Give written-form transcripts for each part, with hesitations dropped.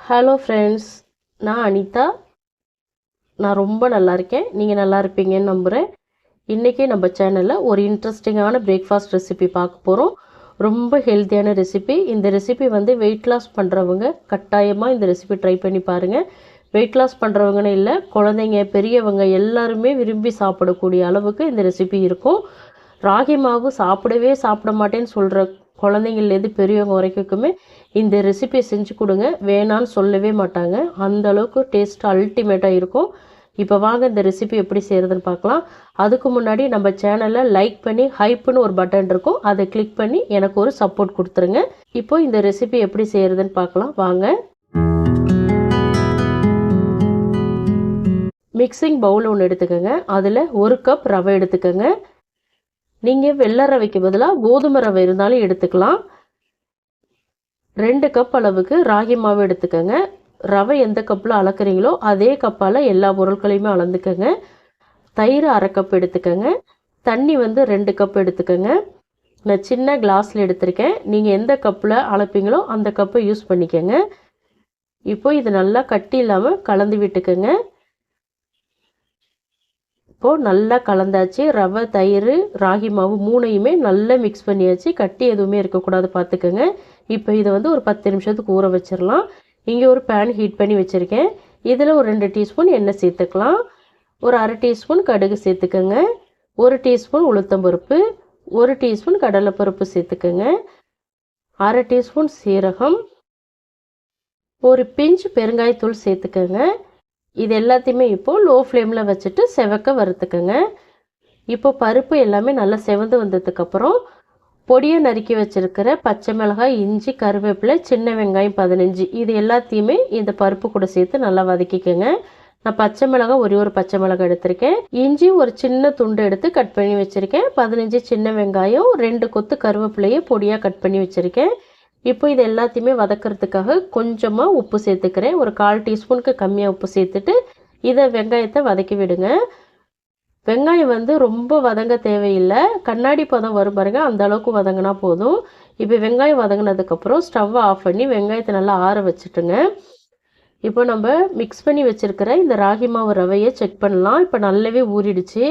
Hello friends, நான் அனிதா. நான் ரொம்ப நல்லா இருக்கேன். நீங்கள் நல்லா இருப்பீங்கன்னு நம்புகிறேன். இன்றைக்கி நம்ம சேனலில் ஒரு இன்ட்ரெஸ்டிங்கான பிரேக்ஃபாஸ்ட் ரெசிபி பார்க்க போகிறோம். ரொம்ப ஹெல்த்தியான ரெசிபி. இந்த ரெசிபி வந்து வெயிட் லாஸ் பண்ணுறவங்க கட்டாயமாக இந்த ரெசிபி ட்ரை பண்ணி பாருங்கள். வெயிட் லாஸ் பண்ணுறவங்கன்னு இல்லை, குழந்தைங்க பெரியவங்க எல்லாருமே விரும்பி சாப்பிடக்கூடிய அளவுக்கு இந்த ரெசிபி இருக்கும். ராகி மாவு சாப்பிட மாட்டேன்னு சொல்கிற குழந்தைங்கள்லேருந்து பெரியவங்க வரைக்குமே இந்த ரெசிபியை செஞ்சு கொடுங்க, வேணான்னு சொல்லவே மாட்டாங்க. அந்த அளவுக்கு டேஸ்ட் அல்டிமேட்டாக இருக்கும். இப்போ வாங்க இந்த ரெசிபி எப்படி செய்கிறதுன்னு பார்க்கலாம். அதுக்கு முன்னாடி நம்ம சேனலை லைக் பண்ணி ஹைப்புன்னு ஒரு பட்டன் இருக்கும், அதை கிளிக் பண்ணி எனக்கு ஒரு சப்போர்ட் கொடுத்துருங்க. இப்போ இந்த ரெசிபி எப்படி செய்கிறதுன்னு பார்க்கலாம் வாங்க. மிக்சிங் பவுல் ஒன்று எடுத்துக்கோங்க. அதில் 1 கப் ரவை எடுத்துக்கோங்க. நீங்கள் வெள்ளை ரவைக்கு பதிலாக கோதுமை ரவை இருந்தாலும் எடுத்துக்கலாம். 2 கப் அளவுக்கு ராகி மாவு எடுத்துக்கோங்க. ரவை எந்த கப்பில் அளக்குறீங்களோ அதே கப்பால் எல்லா பொருட்களையுமே அளந்துக்கோங்க. தயிர் 1/2 கப் எடுத்துக்கோங்க. தண்ணி வந்து 2 கப் எடுத்துக்கோங்க. நான் சின்ன கிளாஸில் எடுத்திருக்கேன். நீங்கள் எந்த கப்பில் அளப்பீங்களோ அந்த கப்பை யூஸ் பண்ணிக்கோங்க. இப்போ இது நல்லா கட்டி இல்லாமல் கலந்து விட்டுக்கோங்க. இப்போது நல்லா கலந்தாச்சு. ரவை, தயிர், ராகி மாவு 3யுமே நல்லா மிக்ஸ் பண்ணியாச்சு. கட்டி எதுவுமே இருக்கக்கூடாது பார்த்துக்கோங்க. இப்போ இதை வந்து ஒரு 10 நிமிஷத்துக்கு ஊற வச்சிடலாம். இங்கே ஒரு பேன் ஹீட் பண்ணி வச்சுருக்கேன். இதில் ஒரு 2 டீஸ்பூன் எண்ணெய் சேர்த்துக்கலாம். ஒரு 1/2 டீஸ்பூன் கடுகு சேர்த்துக்கோங்க. 1 டீஸ்பூன் உளுத்தம்பருப்பு, 1 டீஸ்பூன் கடலைப்பருப்பு சேர்த்துக்கோங்க. 1/2 டீஸ்பூன் சீரகம், ஒரு பிஞ்ச் பெருங்காயத்தூள் சேர்த்துக்கோங்க. இது எல்லாத்தையுமே இப்போது லோ ஃப்ளேமில் வச்சுட்டு செவக்க வறுத்துக்கோங்க. இப்போ பருப்பு எல்லாமே நல்லா செவந்து வந்ததுக்கப்புறம் பொடியை நறுக்கி வச்சுருக்கிற பச்சை மிளகாய், இஞ்சி, கருவேப்பிலை, சின்ன வெங்காயம் 15 இது எல்லாத்தையுமே இந்த பருப்பு கூட சேர்த்து நல்லா வதக்கிக்கோங்க. நான் பச்சை மிளகாய் ஒரு பச்சை மிளகாய் எடுத்திருக்கேன். இஞ்சி ஒரு சின்ன துண்டு எடுத்து கட் பண்ணி வச்சுருக்கேன். 15 சின்ன வெங்காயம், 2 கொத்து கருவேப்பிலையை பொடியாக கட் பண்ணி வச்சுருக்கேன். இப்போ இது எல்லாத்தையுமே வதக்கிறதுக்காக கொஞ்சமாக உப்பு சேர்த்துக்கிறேன். ஒரு 1/4 டீஸ்பூனுக்கு கம்மியாக உப்பு சேர்த்துட்டு இதை வெங்காயத்தை வதக்கி விடுங்க. வெங்காயம் வந்து ரொம்ப வதங்க தேவையில்லை. கண்ணாடி பதம் வரும் பாருங்க, அந்த அளவுக்கு வதங்கினா போதும். இப்போ வெங்காயம் வதங்கினதுக்கப்புறம் ஸ்டவ்வை ஆஃப் பண்ணி வெங்காயத்தை நல்லா ஆற வச்சுட்டுங்க. இப்போ நம்ம மிக்ஸ் பண்ணி வச்சுருக்கிற இந்த ராகி மாவு ரவையை செக் பண்ணலாம். இப்போ நல்லாவே ஊறிடுச்சு.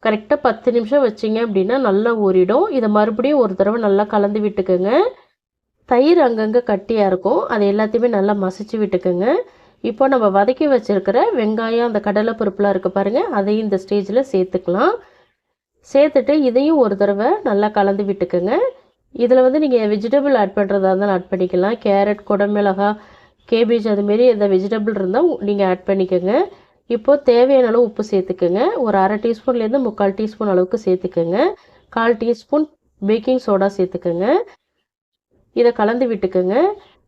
கரெக்டாக 10 நிமிஷம் வச்சிங்க அப்படின்னா நல்லா ஊறிடும். இதை மறுபடியும் ஒரு தடவை நல்லா கலந்து விட்டுக்கோங்க. தயிர் அங்கங்கே கட்டியாக இருக்கும், அது எல்லாத்தையுமே நல்லா மசிச்சு விட்டுக்கோங்க. இப்போ நம்ம வதக்கி வச்சுருக்கிற வெங்காயம், அந்த கடலைப்பருப்புலாம் இருக்குது பாருங்கள், அதையும் இந்த ஸ்டேஜில் சேர்த்துக்கலாம். சேர்த்துட்டு இதையும் ஒரு தடவை நல்லா கலந்து விட்டுக்கோங்க. இதில் வந்து நீங்கள் வெஜிடபிள் ஆட் பண்ணுறதா இருந்தாலும் ஆட் பண்ணிக்கலாம். கேரட், குடமிளகா, கேபேஜ் அதுமாரி எந்த வெஜிடபிள் இருந்தால் நீங்கள் ஆட் பண்ணிக்கோங்க. இப்போது தேவையான அளவு உப்பு சேர்த்துக்கோங்க. ஒரு 1/2 டீஸ்பூன்லேருந்து 3/4 டீஸ்பூன் அளவுக்கு சேர்த்துக்கோங்க. 1/4 டீஸ்பூன் பேக்கிங் சோடா சேர்த்துக்கோங்க. இதை கலந்து விட்டுக்கோங்க.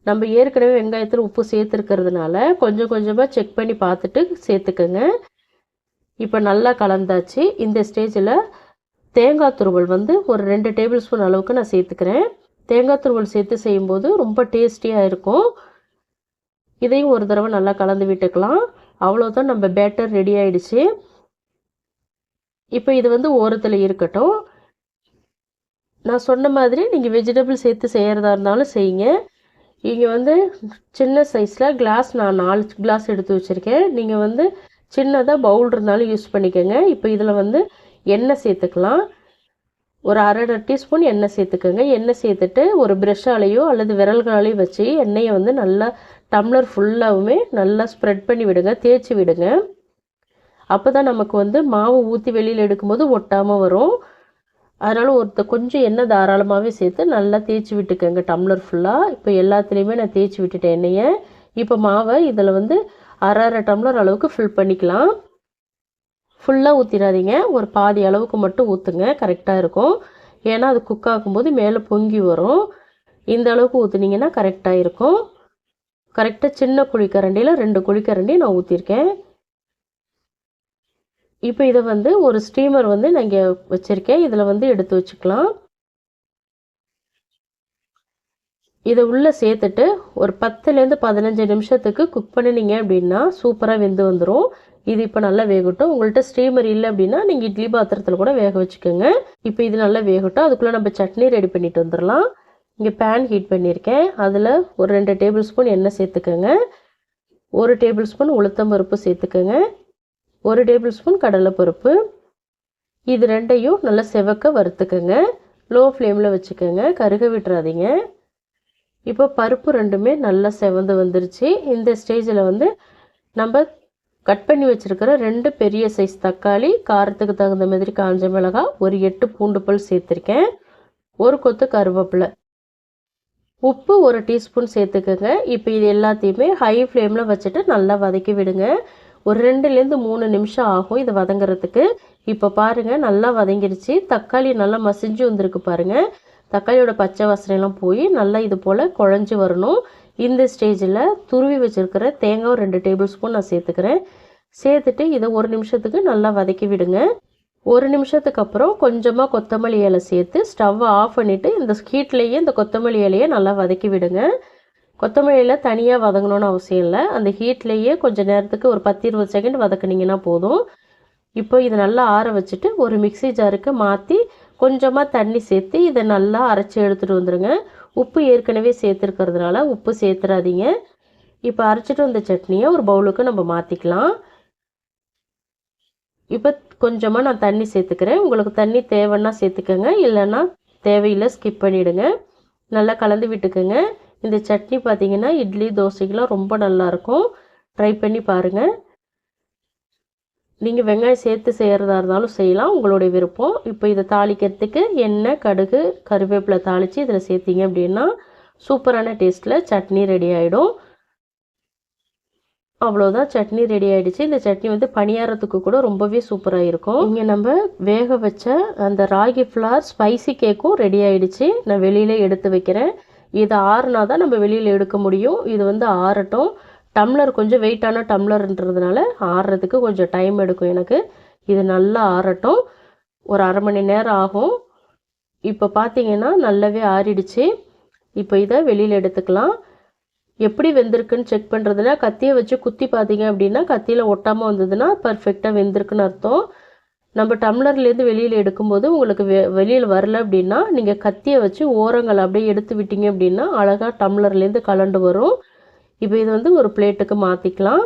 நம்ம ஏற்கனவே வெங்காயத்தில் உப்பு சேர்த்துருக்கிறதுனால கொஞ்சம் கொஞ்சமாக செக் பண்ணி பார்த்துட்டு சேர்த்துக்கோங்க. இப்போ நல்லா கலந்தாச்சு. இந்த ஸ்டேஜில் தேங்காய் துருவல் வந்து ஒரு 2 டேபிள் ஸ்பூன் அளவுக்கு நான் சேர்த்துக்கிறேன். தேங்காய் துருவல் சேர்த்து செய்யும்போது ரொம்ப டேஸ்டியாக இருக்கும். இதையும் ஒரு தடவை நல்லா கலந்து விட்டுக்கலாம். அவ்வளோதான், நம்ம பேட்டர் ரெடி ஆகிடுச்சு. இப்போ இது வந்து ஓரத்தில் இருக்கட்டும். நான் சொன்ன மாதிரி நீங்கள் வெஜிடபிள் சேர்த்து செய்கிறதா இருந்தாலும் செய்யுங்க. இங்கே வந்து சின்ன சைஸில் கிளாஸ் நான் 4 கிளாஸ் எடுத்து வச்சுருக்கேன். நீங்கள் வந்து சின்னதாக பவுல் இருந்தாலும் யூஸ் பண்ணிக்கோங்க. இப்போ இதில் வந்து எண்ணெய் சேர்த்துக்கலாம். ஒரு 1/2 டீஸ்பூன் எண்ணெய் சேர்த்துக்கோங்க. எண்ணெய் சேர்த்துட்டு ஒரு ப்ரெஷ்ஷாலேயோ அல்லது விரல்களாலேயோ வச்சு எண்ணெயை வந்து நல்லா டம்ளர் ஃபுல்லாகவுமே நல்லா ஸ்ப்ரெட் பண்ணி விடுங்க, தேய்ச்சி விடுங்க. அப்போ தான் நமக்கு வந்து மாவு ஊற்றி வெளியில் எடுக்கும்போது ஒட்டாமல் வரும். அதனால் கொஞ்சம் எண்ணெய் தாராளமாகவே சேர்த்து நல்லா தேய்ச்சி விட்டுக்கோங்க டம்ளர் ஃபுல்லாக. இப்போ எல்லாத்துலேயுமே நான் தேய்ச்சி விட்டுட்டேன் எண்ணெயை. இப்போ மாவை இதில் வந்து 1/2 டம்ளர் அளவுக்கு ஃபில் பண்ணிக்கலாம். ஃபுல்லாக ஊற்றிடாதீங்க, ஒரு பாதி அளவுக்கு மட்டும் ஊற்றுங்க, கரெக்டாக இருக்கும். ஏன்னா அது குக் ஆகும்போது மேலே பொங்கி வரும். இந்த அளவுக்கு ஊற்றுனீங்கன்னா கரெக்டாக இருக்கும். கரெக்டாக சின்ன குழிக்கரண்டியில் 2 குழிக்கரண்டி நான் ஊற்றிருக்கேன். இப்போ இதை வந்து ஒரு ஸ்டீமர் வந்து நான் இங்கே வச்சுருக்கேன். இதில் வந்து எடுத்து வச்சுக்கலாம். இதை உள்ளே சேர்த்துட்டு ஒரு 10லேருந்து 15 நிமிஷத்துக்கு குக் பண்ணினீங்க அப்படின்னா சூப்பராக வெந்து வந்துடும். இது இப்போ நல்லா வேகட்டும். உங்கள்கிட்ட ஸ்டீமர் இல்லை அப்படின்னா நீங்கள் இட்லி பாத்திரத்தில் கூட வேக வச்சுக்கோங்க. இப்போ இது நல்லா வேகட்டும். அதுக்குள்ளே நம்ம சட்னி ரெடி பண்ணிட்டு வந்துடலாம். இங்கே பேன் ஹீட் பண்ணியிருக்கேன். அதில் ஒரு 2 டேபிள் ஸ்பூன் எண்ணெய் சேர்த்துக்கோங்க. 1 டேபிள் ஸ்பூன் உளுத்தம்பருப்பு சேர்த்துக்கோங்க. 1 டேபிள் ஸ்பூன் கடலைப்பருப்பு. இது ரெண்டையும் நல்லா செவக்க வறுத்துக்கோங்க. லோ ஃப்ளேமில் வச்சுக்கோங்க, கருக விட்டுறாதீங்க. இப்போ பருப்பு ரெண்டுமே நல்லா செவந்து வந்துருச்சு. இந்த ஸ்டேஜில் வந்து நம்ம கட் பண்ணி வச்சுருக்கிற 2 பெரிய சைஸ் தக்காளி, காரத்துக்கு தகுந்த மாதிரி காஞ்ச மிளகாய், ஒரு 8 பூண்டு பல் சேர்த்துருக்கேன், ஒரு கொத்து கருவேப்பிலை, உப்பு 1 டீஸ்பூன் சேர்த்துக்கோங்க. இப்போ இது எல்லாத்தையுமே ஹை ஃப்ளேமில் வச்சுட்டு நல்லா வதக்கி விடுங்க. ஒரு 2லேருந்து 3 நிமிஷம் ஆகும் இது வதங்கிறதுக்கு. இப்போ பாருங்கள் நல்லா வதங்கிருச்சு. தக்காளி நல்லா மசிஞ்சு வந்திருக்கு பாருங்கள். தக்காளியோட பச்சை வாசனைலாம் போய் நல்லா இது போல் குழஞ்சி வரணும். இந்த ஸ்டேஜில் துருவி வச்சுருக்கிற தேங்காய் 2 டேபிள் ஸ்பூன் நான் சேர்த்துக்கிறேன். சேர்த்துட்டு இதை 1 நிமிஷத்துக்கு நல்லா வதக்கி விடுங்க. 1 நிமிஷத்துக்கு அப்புறம் கொஞ்சமாக கொத்தமல்லி இலை சேர்த்து ஸ்டவ்வை ஆஃப் பண்ணிவிட்டு இந்த ஹீட்லேயே இந்த கொத்தமல்லி இலையை நல்லா வதக்கி விடுங்க. கொத்தமல்லி இலை தனியாக வதங்கணும்னு அவசியம் இல்லை. அந்த ஹீட்லேயே கொஞ்சம் நேரத்துக்கு ஒரு 10-20 செகண்ட் வதக்குனிங்கன்னா போதும். இப்போ இதை நல்லா ஆற வச்சுட்டு ஒரு மிக்ஸி ஜாருக்கு மாற்றி கொஞ்சமாக தண்ணி சேர்த்து இதை நல்லா அரைச்சி எடுத்துகிட்டு வந்துடுங்க. உப்பு ஏற்கனவே சேர்த்துருக்கிறதுனால உப்பு சேர்த்துறாதீங்க. இப்போ அரைச்சிட்டு வந்த சட்னியை ஒரு பவுலுக்கு நம்ம மாற்றிக்கலாம். இப்போ கொஞ்சமாக நான் தண்ணி சேர்த்துக்கிறேன். உங்களுக்கு தண்ணி தேவைன்னா சேர்த்துக்கோங்க, இல்லைன்னா தேவையில்லை ஸ்கிப் பண்ணிவிடுங்க. நல்லா கலந்து விட்டுக்கோங்க. இந்த சட்னி பார்த்திங்கன்னா இட்லி தோசைக்கெலாம் ரொம்ப நல்லாயிருக்கும். ட்ரை பண்ணி பாருங்கள். நீங்கள் வெங்காயம் சேர்த்து செய்கிறதா இருந்தாலும் செய்யலாம், உங்களுடைய விருப்பம். இப்போ இதை தாளிக்கிறதுக்கு எண்ணெய், கடுகு, கருவேப்பிலை தாளித்து இதில் சேர்த்திங்க அப்படின்னா சூப்பரான டேஸ்ட்டில் சட்னி ரெடி ஆகிடும். அவ்வளோதான், சட்னி ரெடி ஆகிடுச்சு. இந்த சட்னி வந்து பணியாரத்துக்கு கூட ரொம்பவே சூப்பராக இருக்கும். இங்கே நம்ம வேக வச்ச அந்த ராகி ஃப்ளார் ஸ்பைசி கேக்கும் ரெடி ஆகிடுச்சு. நான் வெளியில் எடுத்து வைக்கிறேன். இது ஆறுனா தான் நம்ம வெளியில் எடுக்க முடியும். இது வந்து ஆறட்டும். டம்ளர் கொஞ்சம் வெயிட்டான டம்ளர்ன்றதுனால ஆறுறதுக்கு கொஞ்சம் டைம் எடுக்கும் எனக்கு. இது நல்லா ஆறட்டும், ஒரு அரை மணி நேரம் ஆகும். இப்போ பார்த்தீங்கன்னா நல்லாவே ஆறிடுச்சு. இப்போ இதை வெளியில் எடுத்துக்கலாம். எப்படி வெந்திருக்குன்னு செக் பண்ணுறதுனா கத்தியை வச்சு குத்தி பார்த்தீங்க அப்படின்னா கத்தியில் ஒட்டாமல் வந்ததுன்னா பர்ஃபெக்டாக வெந்திருக்குன்னு அர்த்தம். நம்ம டம்ளர்லேருந்து வெளியில் எடுக்கும்போது உங்களுக்கு வெளியில் வரல அப்படின்னா நீங்கள் கத்தியை வச்சு ஓரங்கள் அப்படியே எடுத்து விட்டீங்க அப்படின்னா அழகாக டம்ளர்லேருந்து கலண்டு வரும். இப்போ இது வந்து ஒரு பிளேட்டுக்கு மாற்றிக்கலாம்.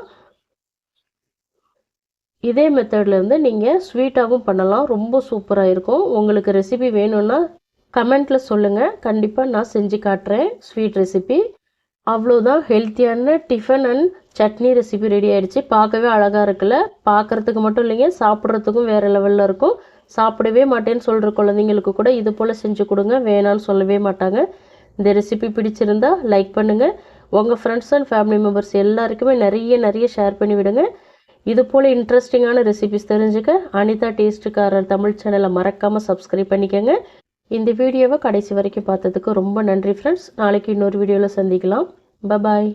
இதே மெத்தடில் வந்து நீங்கள் ஸ்வீட்டாகவும் பண்ணலாம், ரொம்ப சூப்பராக இருக்கும். உங்களுக்கு ரெசிபி வேணும்னா கமெண்ட்டில் சொல்லுங்கள், கண்டிப்பாக நான் செஞ்சு காட்டுறேன் ஸ்வீட் ரெசிபி. அவ்வளோதான், ஹெல்த்தியான tiffin and chutney recipe ready ஆகிடுச்சு. பார்க்கவே அழகாக இருக்குல்ல? பார்க்குறதுக்கு மட்டும் இல்லைங்க, சாப்பிட்றதுக்கும் வேறு லெவலில் இருக்கும். சாப்பிடவே மாட்டேன்னு சொல்கிற குழந்தைங்களுக்கு கூட இது போல் செஞ்சு கொடுங்க, வேணான்னு சொல்லவே மாட்டாங்க. இந்த ரெசிபி பிடிச்சிருந்தா லைக் பண்ணுங்கள். உங்கள் ஃப்ரெண்ட்ஸ் அண்ட் ஃபேமிலி மெம்பர்ஸ் எல்லாருக்குமே நிறைய ஷேர் பண்ணி விடுங்க. இது போல் இன்ட்ரெஸ்டிங்கான ரெசிபிஸ் தெரிஞ்சுக்க அனிதா டேஸ்ட்டுக்காரர் தமிழ் சேனலை மறக்காமல் சப்ஸ்கிரைப் பண்ணிக்கோங்க. இந்த வீடியோவை கடைசி வரைக்கும் பார்த்ததுக்கு ரொம்ப நன்றி ஃப்ரெண்ட்ஸ். நாளைக்கு இன்னொரு வீடியோவில் சந்திக்கலாம். பாய்.